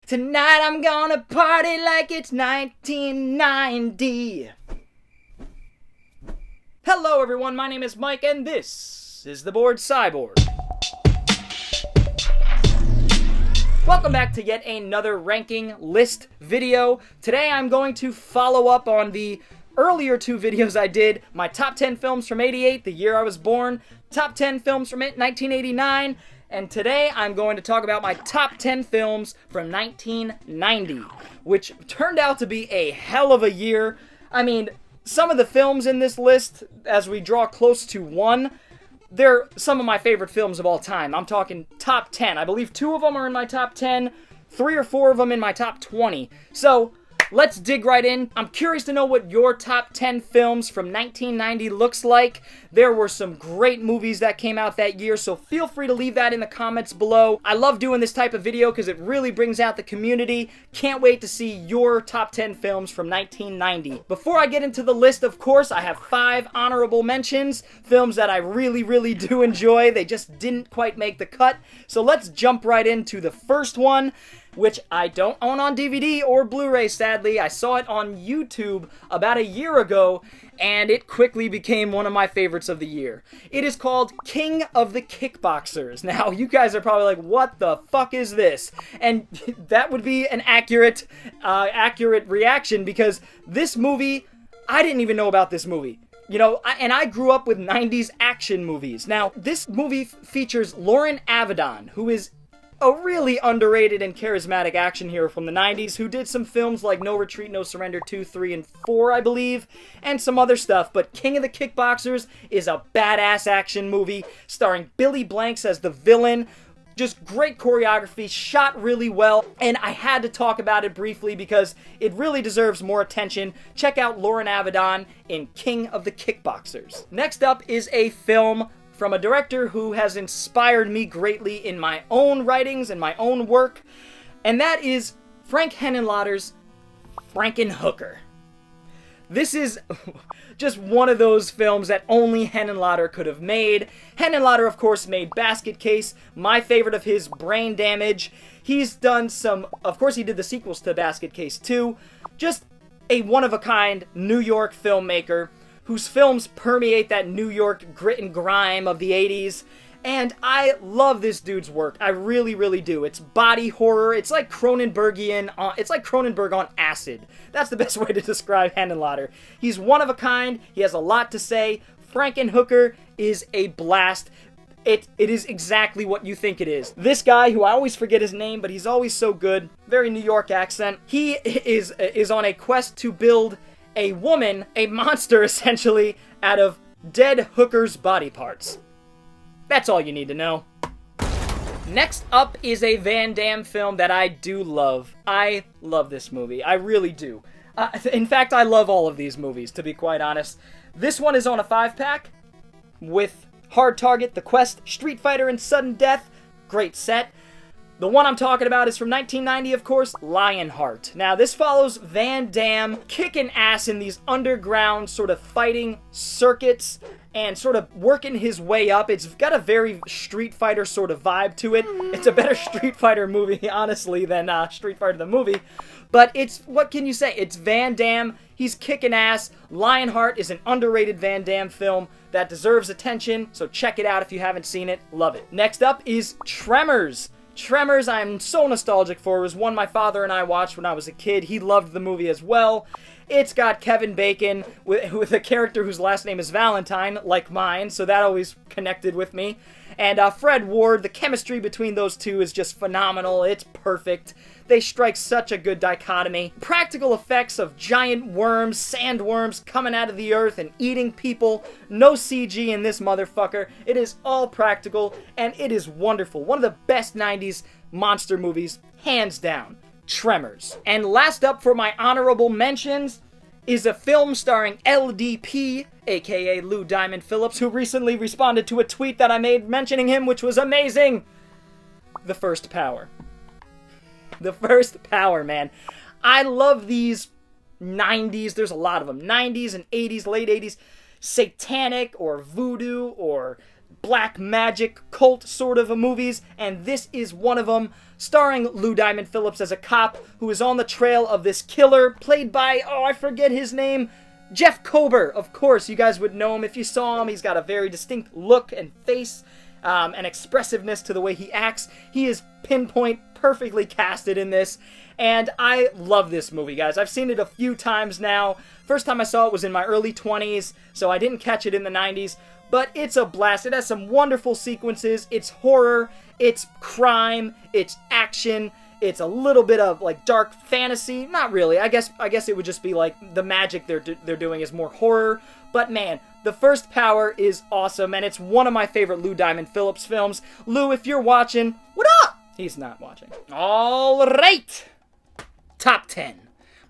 Tonight I'm gonna party like it's 1990. Hello everyone, my name is Mike and this is The Bored Cyborg. Welcome back to yet another ranking list video. Today I'm going to follow up on the earlier two videos I did, my top 10 films from 88, the year I was born, top 10 films from 1989, and today I'm going to talk about my top 10 films from 1990, which turned out to be a hell of a year. I mean, some of the films in this list, as we draw close to one, they're some of my favorite films of all time. I'm talking top 10. I believe 2 of them are in my top 10, 3 or 4 of them in my top 20. So, let's dig right in. I'm curious to know what your top 10 films from 1990 looks like. There were some great movies that came out that year, so feel free to leave that in the comments below. I love doing this type of video because it really brings out the community. Can't wait to see your top 10 films from 1990. Before I get into the list, of course, I have 5 honorable mentions, films that I really do enjoy. They just didn't quite make the cut. So let's jump right into the first one, which I don't own on DVD or Blu-ray, sadly. I saw it on YouTube about a year ago, and it quickly became one of my favorites of the year. It is called King of the Kickboxers. Now, you guys are probably like, what the fuck is this? And that would be an accurate reaction, because this movie, I didn't even know about this movie. You know, I grew up with 90s action movies. Now, this movie features Lauren Avedon, who is a really underrated and charismatic action hero from the 90s who did some films like No Retreat, No Surrender 2, 3, and 4, I believe, and some other stuff. But King of the Kickboxers is a badass action movie starring Billy Blanks as the villain. Just great choreography, shot really well, and I had to talk about it briefly because it really deserves more attention. Check out Lauren Avedon in King of the Kickboxers. Next up is a film from a director who has inspired me greatly in my own writings and my own work, and that is Frank Henenlotter's Frankenhooker. This is just one of those films that only Henenlotter could have made. Henenlotter, of course, made Basket Case, my favorite of his, Brain Damage. He's done some, of course he did the sequels to Basket Case 2. Just a one-of-a-kind New York filmmaker whose films permeate that New York grit and grime of the 80s. And I love this dude's work. I really do. It's body horror. It's like Cronenbergian. It's like Cronenberg on acid. That's the best way to describe Henenlotter. He's one of a kind. He has a lot to say. Frankenhooker is a blast. It is exactly what you think it is. This guy, who I always forget his name, but he's always so good. Very New York accent. He is on a quest to build a woman, a monster essentially, out of dead hookers' body parts. That's all you need to know. Next up is a Van Damme film that I do love. I love this movie. I really do. In fact, I love all of these movies, to be quite honest. This one is on a 5-pack with Hard Target, The Quest, Street Fighter, and Sudden Death. Great set. The one I'm talking about is from 1990, of course, Lionheart. Now, this follows Van Damme kicking ass in these underground sort of fighting circuits and sort of working his way up. It's got a very Street Fighter sort of vibe to it. It's a better Street Fighter movie, honestly, than Street Fighter the movie. But it's, what can you say? It's Van Damme. He's kicking ass. Lionheart is an underrated Van Damme film that deserves attention, so check it out if you haven't seen it. Love it. Next up is Tremors. Tremors, I'm so nostalgic for. It was one my father and I watched when I was a kid. He loved the movie as well. It's got Kevin Bacon with a character whose last name is Valentine, like mine, so that always connected with me. And Fred Ward, the chemistry between those two is just phenomenal. It's perfect. They strike such a good dichotomy. Practical effects of giant worms, sandworms coming out of the earth and eating people. No CG in this motherfucker. It is all practical, and it is wonderful. One of the best 90s monster movies, hands down. Tremors. And last up for my honorable mentions is a film starring LDP, aka Lou Diamond Phillips, who recently responded to a tweet that I made mentioning him, which was amazing. The First Power. The First Power, man. I love these 90s, there's a lot of them, 90s and 80s, late 80s, satanic or voodoo or black magic cult sort of movies, and this is one of them, starring Lou Diamond Phillips as a cop who is on the trail of this killer, played by, oh, I forget his name, Jeff Kober. Of course, you guys would know him if you saw him. He's got a very distinct look and face, and expressiveness to the way he acts. He is pinpoint, perfectly casted in this, and I love this movie, guys. I've seen it a few times now. First time I saw it was in my early 20s, so I didn't catch it in the 90s, but it's a blast. It has some wonderful sequences. It's horror, it's crime, it's action, it's a little bit of like dark fantasy. Not really. I guess it would just be like the magic they're doing is more horror, but man, the first Power is awesome, and it's one of my favorite Lou Diamond Phillips films. Lou, if you're watching, what up? He's not watching. All right. Top 10.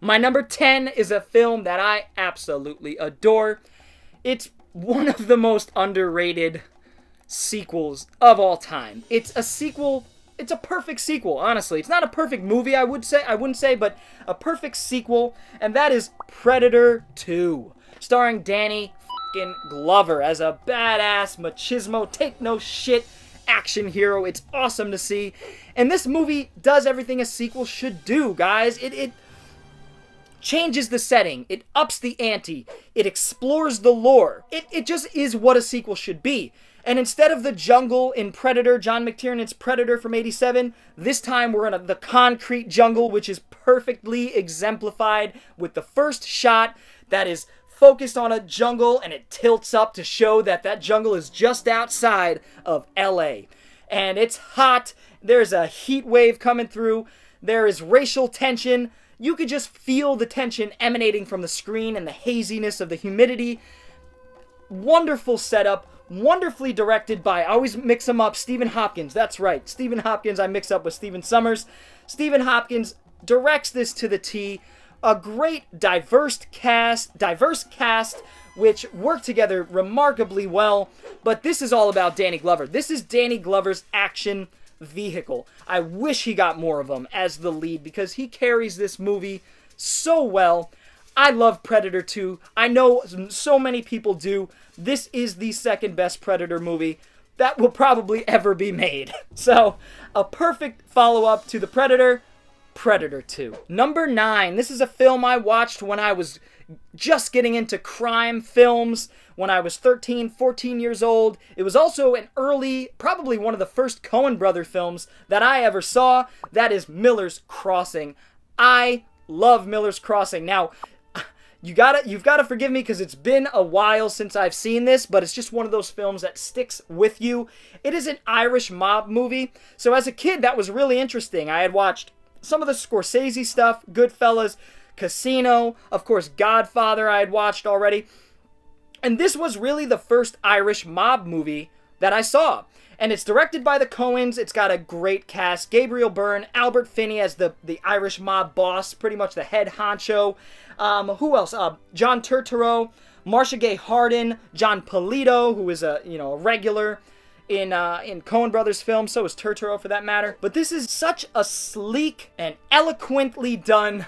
My number 10 is a film that I absolutely adore. It's one of the most underrated sequels of all time. It's a sequel. It's a perfect sequel, honestly. It's not a perfect movie, I wouldn't say, but a perfect sequel, and that is Predator 2, starring Danny Glover as a badass machismo, take no shit action hero. It's awesome to see, and this movie does everything a sequel should do, guys. It changes the setting, it ups the ante, it explores the lore. It just is what a sequel should be. And instead of the jungle in Predator, John McTiernan's Predator from '87, this time we're in the concrete jungle, which is perfectly exemplified with the first shot that is focused on a jungle, and it tilts up to show that that jungle is just outside of LA. And it's hot, there's a heat wave coming through, there is racial tension. You could just feel the tension emanating from the screen and the haziness of the humidity. Wonderful setup, wonderfully directed by, I always mix them up, Stephen Hopkins. That's right, Stephen Hopkins I mix up with Stephen Sommers. Stephen Hopkins directs this to the T. A great diverse cast which work together remarkably well. But this is all about Danny Glover. This is Danny Glover's action vehicle. I wish he got more of them as the lead because he carries this movie so well. I love Predator 2. I know so many people do. This is the second best Predator movie that will probably ever be made. So, a perfect follow-up to the Predator, Predator 2. Number 9. This is a film I watched when I was just getting into crime films, when I was 13, 14 years old. It was also an early, probably one of the first Coen brother films that I ever saw. That is Miller's Crossing. I love Miller's Crossing. Now, you've got to forgive me because it's been a while since I've seen this, but it's just one of those films that sticks with you. It is an Irish mob movie, so as a kid that was really interesting. I had watched some of the Scorsese stuff, Goodfellas, Casino, of course Godfather I had watched already, and this was really the first Irish mob movie that I saw. And it's directed by the Coens. It's got a great cast. Gabriel Byrne, Albert Finney as the Irish mob boss, pretty much the head honcho. Who else? John Turturro, Marcia Gay Harden, John Polito, who is a regular in Coen Brothers films. So is Turturro for that matter. But this is such a sleek and eloquently done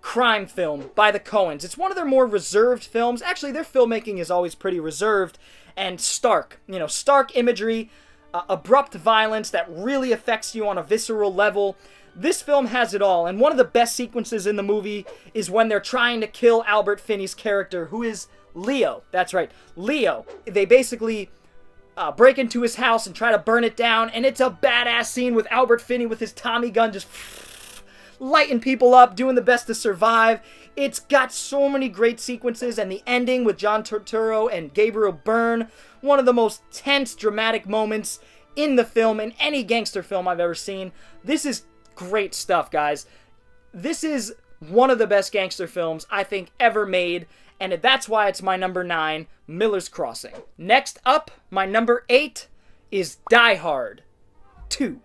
crime film by the Coens. It's one of their more reserved films. Actually, their filmmaking is always pretty reserved and stark. Stark imagery, abrupt violence that really affects you on a visceral level. This film has it all, and one of the best sequences in the movie is when they're trying to kill Albert Finney's character, who is Leo. That's right, Leo. They basically break into his house and try to burn it down, and it's a badass scene with Albert Finney with his Tommy gun just lighting people up, doing the best to survive. It's got so many great sequences, and the ending with John Turturro and Gabriel Byrne, one of the most tense, dramatic moments in the film, in any gangster film I've ever seen. This is great stuff, guys. This is one of the best gangster films I think ever made, and that's why it's my number 9, Miller's Crossing. Next up, my number 8 is Die Hard 2.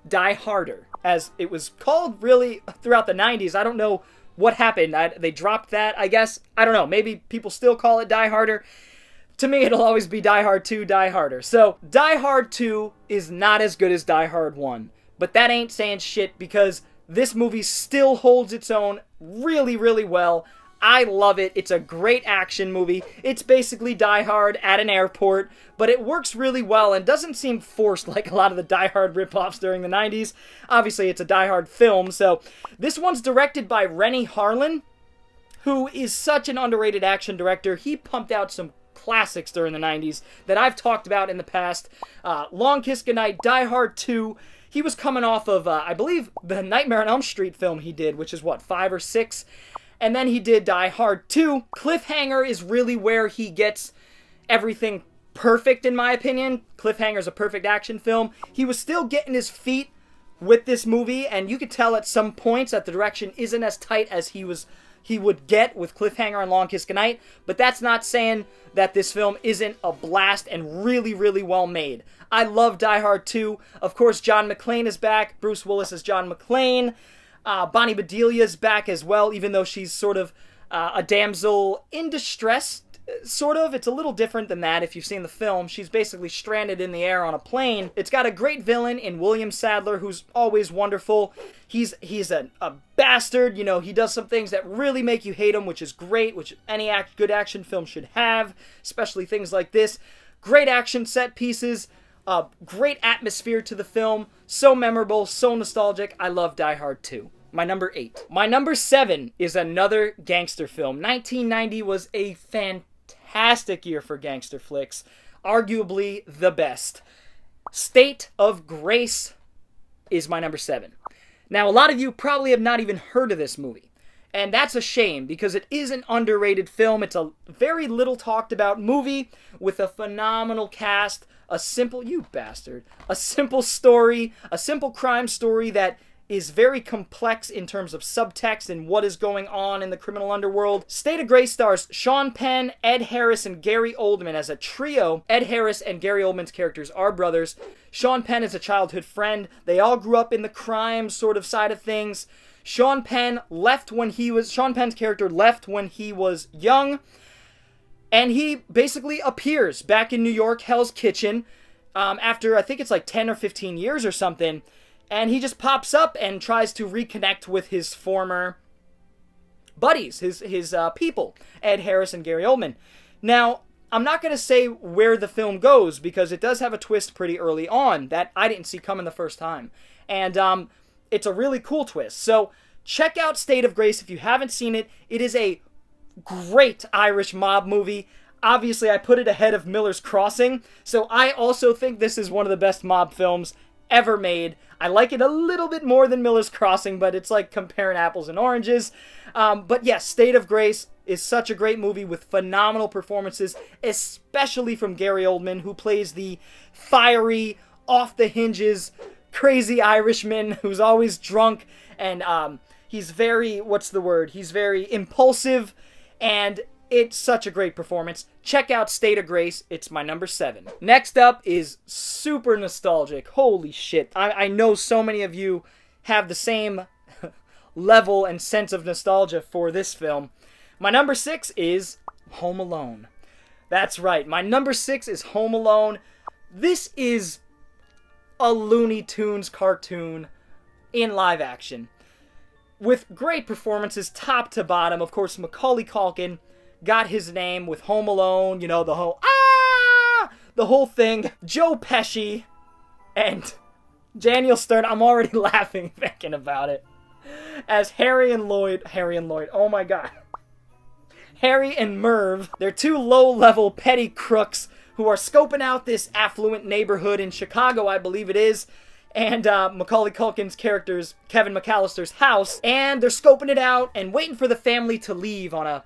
Die Harder, as it was called really throughout the 90s. I don't know what happened. They dropped that, I guess. I don't know. Maybe people still call it Die Harder. To me, it'll always be Die Hard 2, Die Harder. So, Die Hard 2 is not as good as Die Hard 1. But that ain't saying shit because this movie still holds its own really, really well. I love it. It's a great action movie. It's basically Die Hard at an airport, but it works really well and doesn't seem forced like a lot of the Die Hard ripoffs during the 90s. Obviously, it's a Die Hard film, so this one's directed by Rennie Harlin, who is such an underrated action director. He pumped out some classics during the 90s that I've talked about in the past. Long Kiss Goodnight, Die Hard 2. He was coming off of, I believe, the Nightmare on Elm Street film he did, which is, what, 5 or 6? And then he did Die Hard 2. Cliffhanger is really where he gets everything perfect, in my opinion. Cliffhanger is a perfect action film. He was still getting his feet with this movie, and you could tell at some points that the direction isn't as tight as he would get with Cliffhanger and Long Kiss Goodnight, but that's not saying that this film isn't a blast and really, really well made. I love Die Hard 2. Of course, John McClane is back. Bruce Willis is John McClane. Bonnie Bedelia's back as well, even though she's sort of a damsel in distress, sort of. It's a little different than that if you've seen the film. She's basically stranded in the air on a plane. It's got a great villain in William Sadler, who's always wonderful. He's a bastard, you know, he does some things that really make you hate him, which is great, which any good action film should have, especially things like this. Great action set pieces, great atmosphere to the film, so memorable, so nostalgic. I love Die Hard 2. My number 8. My number 7 is another gangster film. 1990 was a fantastic year for gangster flicks, arguably the best. State of Grace is my number 7. Now, a lot of you probably have not even heard of this movie, and that's a shame because it is an underrated film. It's a very little talked about movie with a phenomenal cast, a simple story, a simple crime story that is very complex in terms of subtext and what is going on in the criminal underworld. State of Grace stars Sean Penn, Ed Harris, and Gary Oldman as a trio. Ed Harris and Gary Oldman's characters are brothers. Sean Penn is a childhood friend. They all grew up in the crime sort of side of things. Sean Penn's character left when he was young, and he basically appears back in New York, Hell's Kitchen, after I think it's like 10 or 15 years or something. And he just pops up and tries to reconnect with his former buddies, his people, Ed Harris and Gary Oldman. Now, I'm not going to say where the film goes because it does have a twist pretty early on that I didn't see coming the first time. And it's a really cool twist. So check out State of Grace if you haven't seen it. It is a great Irish mob movie. Obviously, I put it ahead of Miller's Crossing. So I also think this is one of the best mob films ever made. I like it a little bit more than Miller's Crossing, but it's like comparing apples and oranges. But yes, State of Grace is such a great movie with phenomenal performances, especially from Gary Oldman, who plays the fiery, off-the-hinges, crazy Irishman who's always drunk, and he's very, he's very impulsive, and it's such a great performance. Check out State of Grace. It's my number 7. Next up is super nostalgic. Holy shit. I know so many of you have the same level and sense of nostalgia for this film. My number 6 is Home Alone. That's right. My number 6 is Home Alone. This is a Looney Tunes cartoon in live action, with great performances top to bottom. Of course, Macaulay Culkin got his name with Home Alone, you know, the whole thing. Joe Pesci and Daniel Stern, I'm already laughing thinking about it, as Harry and Lloyd, oh my god. Harry and Merv, they're two low-level petty crooks who are scoping out this affluent neighborhood in Chicago, I believe it is, and Macaulay Culkin's character's, Kevin McAllister's house, and they're scoping it out and waiting for the family to leave on a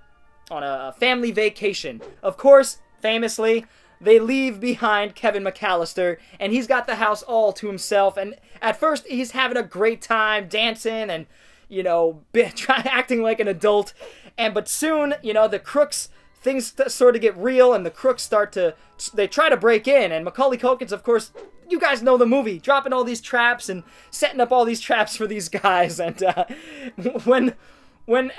family vacation. Of course, famously, they leave behind Kevin McAllister, and he's got the house all to himself, and at first he's having a great time dancing and, you know, acting like an adult, but soon, you know, the crooks, things sort of get real, and the crooks they try to break in, and Macaulay Culkin's, of course, you guys know the movie, dropping all these traps and setting up all these traps for these guys, and when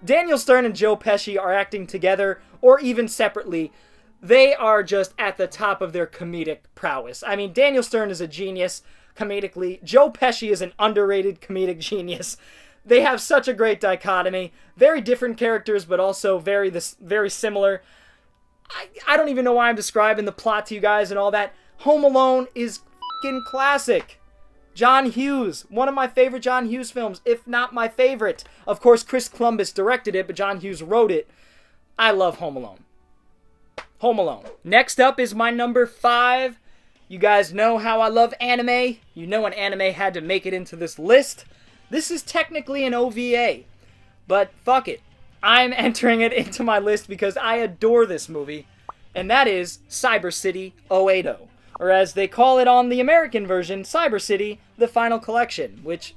Daniel Stern and Joe Pesci are acting together, or even separately, they are just at the top of their comedic prowess. I mean, Daniel Stern is a genius comedically. Joe Pesci is an underrated comedic genius. They have such a great dichotomy. Very different characters, but also very similar. I don't even know why I'm describing the plot to you guys and all that. Home Alone is f***ing classic. John Hughes, one of my favorite John Hughes films, if not my favorite. Of course, Chris Columbus directed it, but John Hughes wrote it. I love Home Alone. Home Alone. Next up is my number 5. You guys know how I love anime. You know an anime had to make it into this list. This is technically an OVA, but fuck it. I'm entering it into my list because I adore this movie, and that is Cyber City 080. Or as they call it on the American version, Cyber City, The Final Collection, which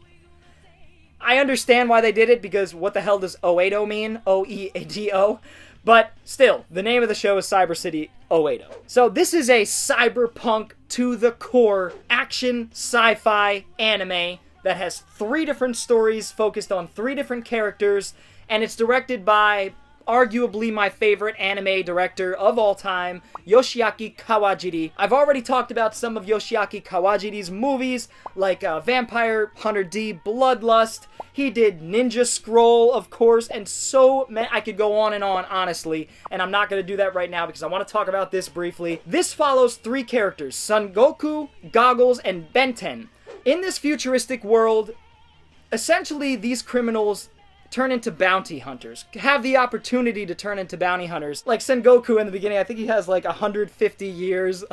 I understand why they did it, because what the hell does 080 mean? O-E-A-D-O? But still, the name of the show is Cyber City 080. So this is a cyberpunk to the core action sci-fi anime that has 3 different stories focused on 3 different characters, and it's directed by arguably my favorite anime director of all time, Yoshiaki Kawajiri. I've already talked about some of Yoshiaki Kawajiri's movies, like Vampire Hunter D, Bloodlust. He did Ninja Scroll, of course, and so many. I could go on, honestly, and I'm not going to do that right now because I want to talk about this briefly. This follows 3 characters, Son Goku, Goggles, and Benten. In this futuristic world, essentially these criminals turn into bounty hunters, have the opportunity to turn into bounty hunters. Like Sengoku in the beginning, I think he has like 150 years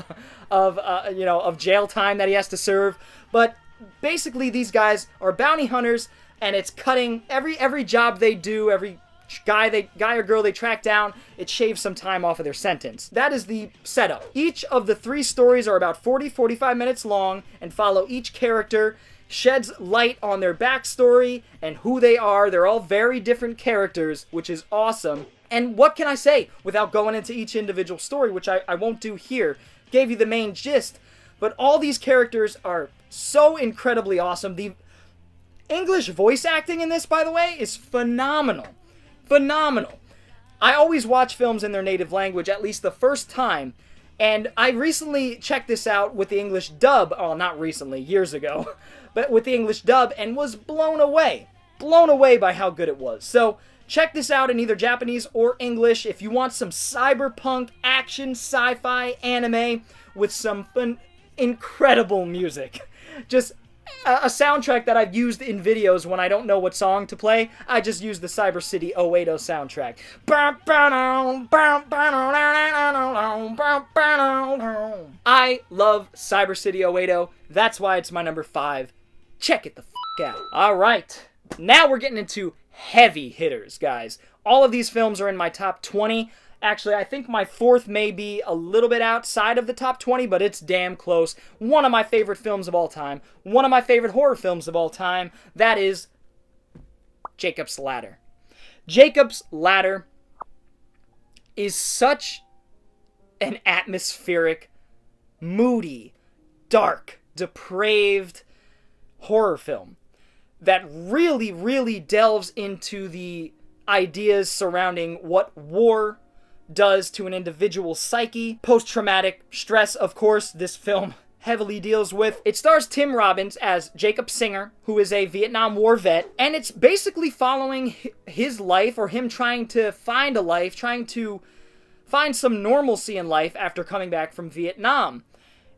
of jail time that he has to serve. But basically these guys are bounty hunters, and it's cutting every job they do, every guy or girl they track down, it shaves some time off of their sentence. That is the setup. Each of the 3 stories are about 40-45 minutes long and follow each character, sheds light on their backstory and who they are. They're all very different characters, which is awesome. And what can I say without going into each individual story, which I won't do here. Gave you the main gist, but all these characters are so incredibly awesome. The English voice acting in this, by the way, is phenomenal. Phenomenal. I always watch films in their native language at least the first time, and I recently checked this out with the English dub, not recently, years ago, but with the English dub, and was blown away by how good it was. So check this out in either Japanese or English if you want some cyberpunk action sci-fi anime with some incredible music. Just a soundtrack that I've used in videos when I don't know what song to play. I just use the Cyber City 080 soundtrack. I love Cyber City 080. That's why it's my number 5. Check it the f*** out. Alright, now we're getting into heavy hitters, guys. All of these films are in my top 20. Actually, I think my 4th may be a little bit outside of the top 20, but it's damn close. One of my favorite films of all time. One of my favorite horror films of all time. That is Jacob's Ladder. Jacob's Ladder is such an atmospheric, moody, dark, depraved horror film that really, really delves into the ideas surrounding what war does to an individual's psyche. Post-traumatic stress, of course, this film heavily deals with. It stars Tim Robbins as Jacob Singer, who is a Vietnam War vet, and it's basically following his life, or him trying to find a life, trying to find some normalcy in life after coming back from Vietnam.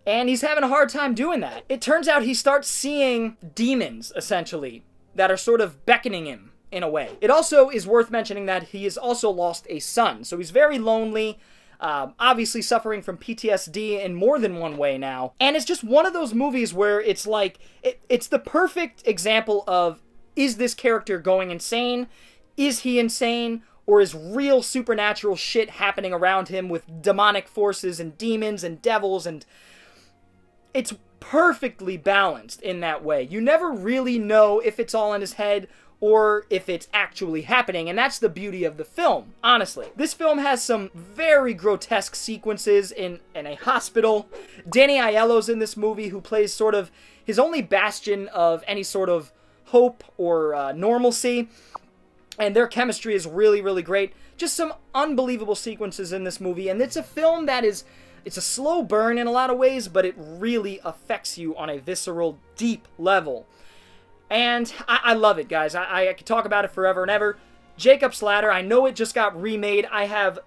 And he's having a hard time doing that. It turns out he starts seeing demons, essentially, that are sort of beckoning him in a way. It also is worth mentioning that he has also lost a son, so he's very lonely, obviously suffering from PTSD in more than one way now. And it's just one of those movies where it's like, it's the perfect example of, is this character going insane? Is he insane? Or is real supernatural shit happening around him with demonic forces and demons and devils? And it's perfectly balanced in that way. You never really know if it's all in his head or if it's actually happening, and that's the beauty of the film, honestly. This film has some very grotesque sequences in a hospital. Danny Aiello's in this movie, who plays sort of his only bastion of any sort of hope or normalcy, and their chemistry is really, really great. Just some unbelievable sequences in this movie, and it's a film that is, it's a slow burn in a lot of ways, but it really affects you on a visceral, deep level. And I love it, guys. I could talk about it forever and ever. Jacob's Ladder, I know it just got remade. I have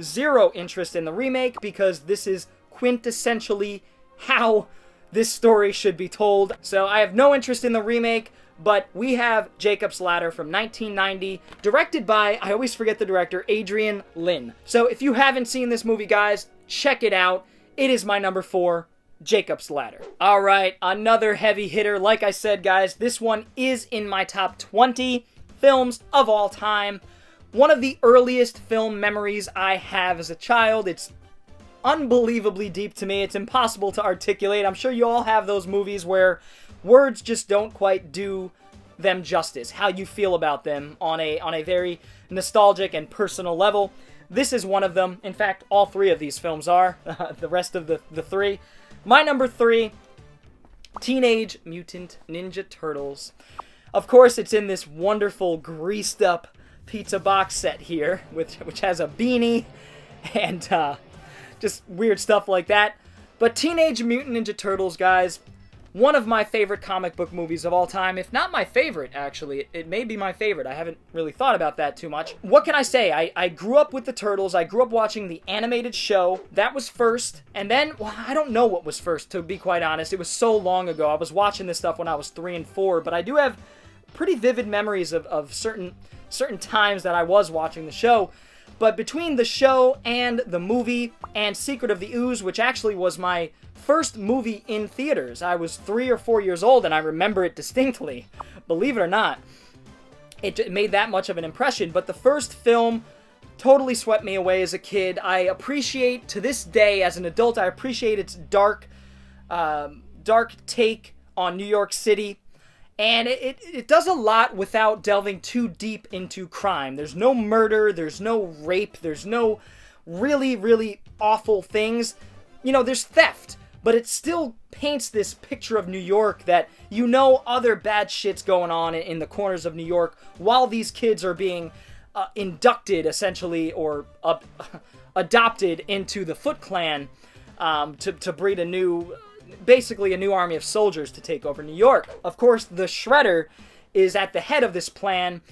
zero interest in the remake because this is quintessentially how this story should be told. So I have no interest in the remake, but we have Jacob's Ladder from 1990, directed by, I always forget the director, Adrian Lyne. So if you haven't seen this movie, guys, check it out. It is my number 4, Jacob's Ladder. All right, another heavy hitter. Like I said, guys, this one is in my top 20 films of all time. One of the earliest film memories I have as a child. It's unbelievably deep to me. It's impossible to articulate. I'm sure you all have those movies where words just don't quite do them justice, how you feel about them on a very nostalgic and personal level. This is one of them. In fact, all 3 of these films are. The rest of the 3. My number 3, Teenage Mutant Ninja Turtles. Of course, it's in this wonderful greased up pizza box set here, which has a beanie and just weird stuff like that. But Teenage Mutant Ninja Turtles, guys, one of my favorite comic book movies of all time. If not my favorite, actually. It may be my favorite. I haven't really thought about that too much. What can I say? I grew up with the Turtles. I grew up watching the animated show. That was first. And then, well, I don't know what was first, to be quite honest. It was so long ago. I was watching this stuff when I was 3 and 4. But I do have pretty vivid memories of certain times that I was watching the show. But between the show and the movie and Secret of the Ooze, which actually was my first movie in theaters, I was 3 or 4 years old and I remember it distinctly. Believe it or not, it made that much of an impression. But the first film totally swept me away as a kid. I appreciate, to this day, as an adult, I appreciate its dark take on New York City. And it does a lot without delving too deep into crime. There's no murder, there's no rape, there's no really, really awful things. You know, there's theft, but it still paints this picture of New York that you know other bad shit's going on in the corners of New York while these kids are being inducted, essentially, or adopted into the Foot Clan to breed a new... basically a new army of soldiers to take over New York. Of course, the Shredder is at the head of this plan,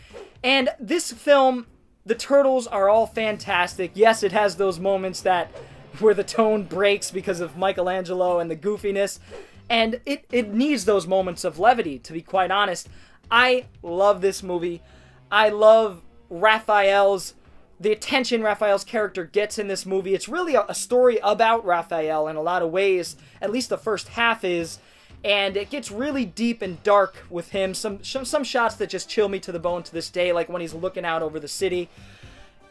and this film, the Turtles are all fantastic. Yes, it has those moments where the tone breaks because of Michelangelo and the goofiness, and it needs those moments of levity, to be quite honest. I love this movie. I love the attention Raphael's character gets in this movie. It's really a story about Raphael in a lot of ways, at least the first half is, and it gets really deep and dark with him. Some shots that just chill me to the bone to this day, like when he's looking out over the city.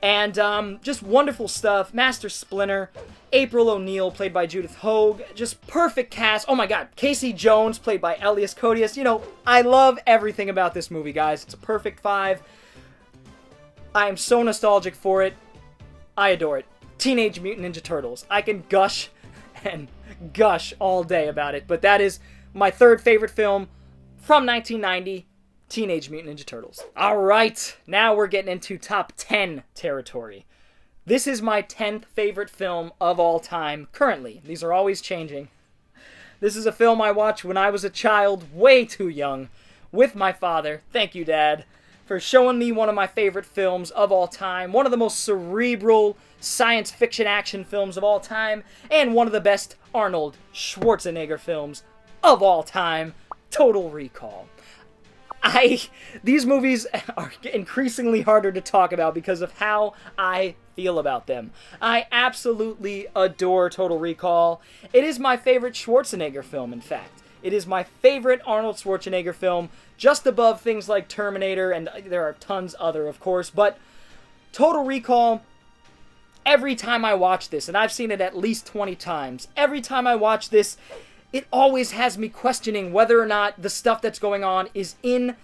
And just wonderful stuff. Master Splinter, April O'Neil, played by Judith Hoag, just perfect cast. Oh my god, Casey Jones, played by Elias Koteas. You know, I love everything about this movie, guys. It's a perfect 5. I am so nostalgic for it. I adore it. Teenage Mutant Ninja Turtles. I can gush and gush all day about it, but that is my 3rd favorite film from 1990, Teenage Mutant Ninja Turtles. Alright, now we're getting into top 10 territory. This is my 10th favorite film of all time, currently. These are always changing. This is a film I watched when I was a child, way too young, with my father. Thank you, Dad, for showing me one of my favorite films of all time, one of the most cerebral science fiction action films of all time, and one of the best Arnold Schwarzenegger films of all time, Total Recall. These movies are increasingly harder to talk about because of how I feel about them. I absolutely adore Total Recall. It is my favorite Schwarzenegger film, in fact. It is my favorite Arnold Schwarzenegger film, just above things like Terminator, and there are tons other, of course, but Total Recall, every time I watch this, and I've seen it at least 20 times, every time I watch this, it always has me questioning whether or not the stuff that's going on is in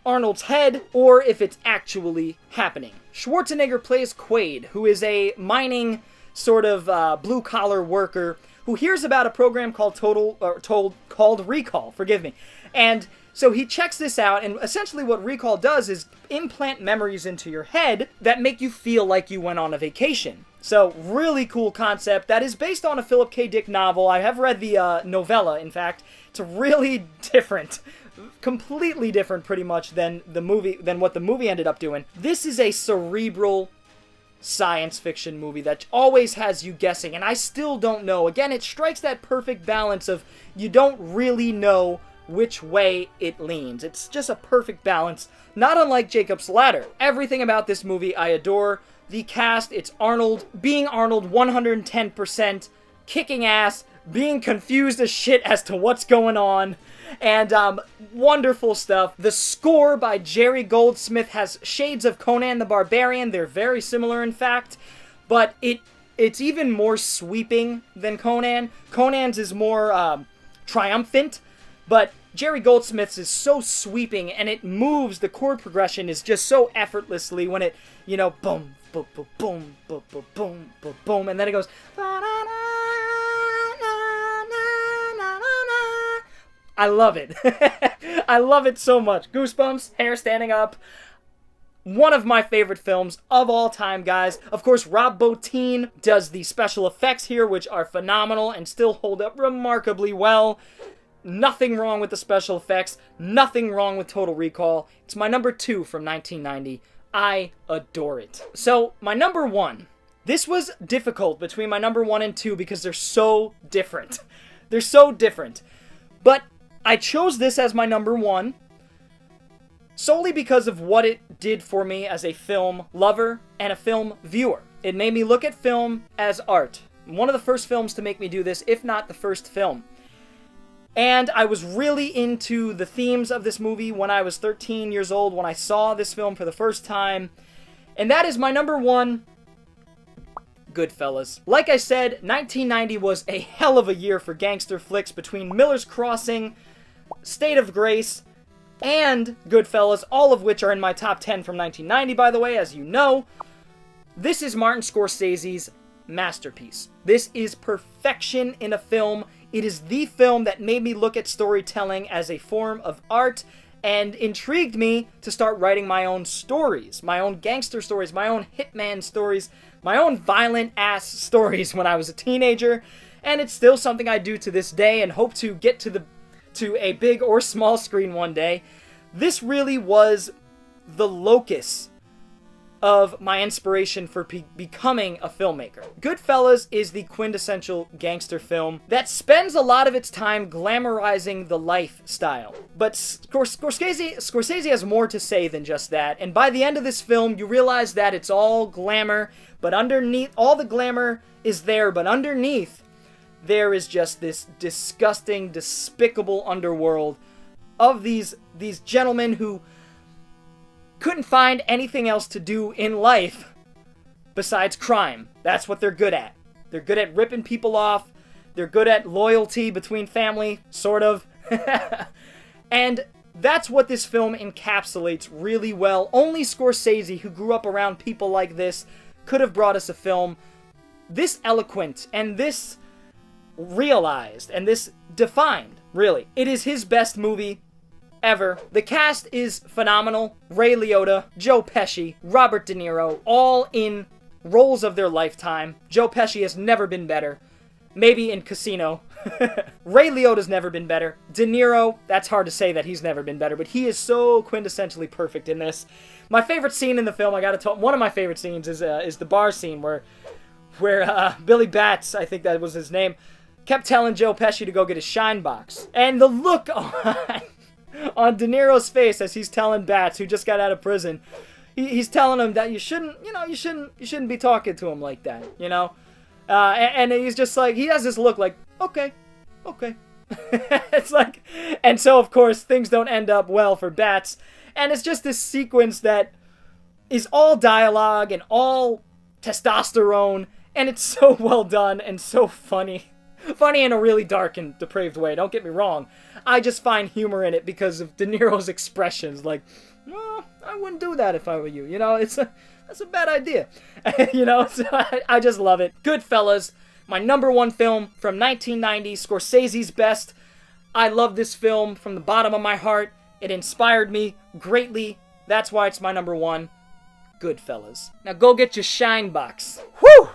Arnold's head, or if it's actually happening. Schwarzenegger plays Quaid, who is a mining sort of blue-collar worker who hears about a program called Recall, and so he checks this out, and essentially what Recall does is implant memories into your head that make you feel like you went on a vacation. So, really cool concept that is based on a Philip K. Dick novel. I have read the novella, in fact. It's really different. completely different pretty much than what the movie ended up doing. This is a cerebral science fiction movie that always has you guessing, and I still don't know. Again, it strikes that perfect balance of you don't really know which way it leans. It's just a perfect balance, not unlike Jacob's Ladder. Everything about this movie I adore. The cast, it's Arnold, being Arnold 110%, kicking ass, being confused as shit as to what's going on, and wonderful stuff. The score by Jerry Goldsmith has shades of Conan the Barbarian. They're very similar, in fact, but it's even more sweeping than Conan. Conan's is more triumphant, but Jerry Goldsmith's is so sweeping, and it moves, the chord progression is just so effortlessly when it, you know, boom, boom, boom, boom, boom, boom, boom, boom, boom, and then it goes, I love it. I love it so much. Goosebumps, hair standing up. One of my favorite films of all time, guys. Of course, Rob Bottin does the special effects here, which are phenomenal and still hold up remarkably well. Nothing wrong with the special effects. Nothing wrong with Total Recall. It's my number 2 from 1990. I adore it. So, my number 1. This was difficult between my number 1 and 2 because they're so different. They're so different. But I chose this as my number 1 solely because of what it did for me as a film lover and a film viewer. It made me look at film as art. One of the first films to make me do this, if not the first film. And I was really into the themes of this movie when I was 13 years old, when I saw this film for the first time. And that is my number 1, Goodfellas. Like I said, 1990 was a hell of a year for gangster flicks between Miller's Crossing, State of Grace, and Goodfellas, all of which are in my top 10 from 1990, by the way, as you know. This is Martin Scorsese's masterpiece. This is perfection in a film. It is the film that made me look at storytelling as a form of art and intrigued me to start writing my own stories, my own gangster stories, my own hitman stories, my own violent-ass stories when I was a teenager, and it's still something I do to this day and hope to get to a big or small screen one day. This really was the locus of my inspiration for becoming a filmmaker. Goodfellas is the quintessential gangster film that spends a lot of its time glamorizing the lifestyle. But Scorsese has more to say than just that, and by the end of this film, you realize that it's all glamour, but underneath, all the glamour is there, but underneath, there is just this disgusting, despicable underworld of these gentlemen who couldn't find anything else to do in life besides crime. That's what they're good at. They're good at ripping people off. They're good at loyalty between family, sort of. And that's what this film encapsulates really well. Only Scorsese, who grew up around people like this, could have brought us a film this eloquent and this realized and this defined, really. It is his best movie ever. The cast is phenomenal. Ray Liotta, Joe Pesci, Robert De Niro, all in roles of their lifetime. Joe Pesci has never been better. Maybe in Casino. Ray Liotta's never been better. De Niro, that's hard to say that he's never been better, but he is so quintessentially perfect in this. My favorite scene in the film, I gotta tell, one of my favorite scenes is the bar scene where Billy Batts, I think that was his name, kept telling Joe Pesci to go get his shine box. And the look on De Niro's face as he's telling Batts, who just got out of prison, he's telling him that you shouldn't be talking to him like that, you know? And he's just like, he has this look like, okay. It's like, and so of course things don't end up well for Batts, and it's just this sequence that is all dialogue and all testosterone, and it's so well done and so funny. Funny in a really dark and depraved way, don't get me wrong. I just find humor in it because of De Niro's expressions, like, no, I wouldn't do that if I were you, you know, that's a bad idea, you know, so I just love it. Goodfellas, my number 1 film from 1990, Scorsese's best. I love this film from the bottom of my heart. It inspired me greatly, that's why it's my number 1, Goodfellas. Now go get your shine box. Whew!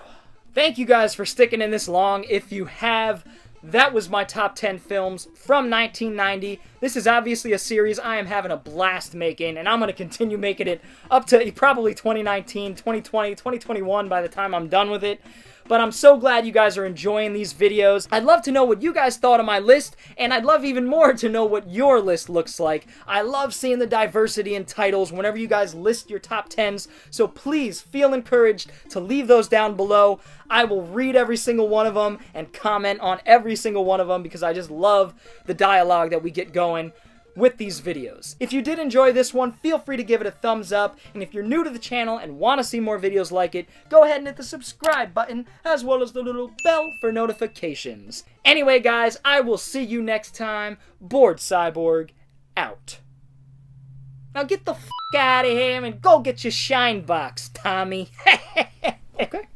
Thank you guys for sticking in this long. If you have, that was my top 10 films from 1990. This is obviously a series I am having a blast making, and I'm going to continue making it up to probably 2019, 2020, 2021 by the time I'm done with it. But I'm so glad you guys are enjoying these videos. I'd love to know what you guys thought of my list, and I'd love even more to know what your list looks like. I love seeing the diversity in titles whenever you guys list your top 10s, so please feel encouraged to leave those down below. I will read every single one of them and comment on every single one of them because I just love the dialogue that we get going with these videos. If you did enjoy this one, feel free to give it a thumbs up, and if you're new to the channel and want to see more videos like it, go ahead and hit the subscribe button as well as the little bell for notifications. Anyway guys, I will see you next time. Bored Cyborg out. Now get the f*** out of here and go get your shine box, Tommy. Okay.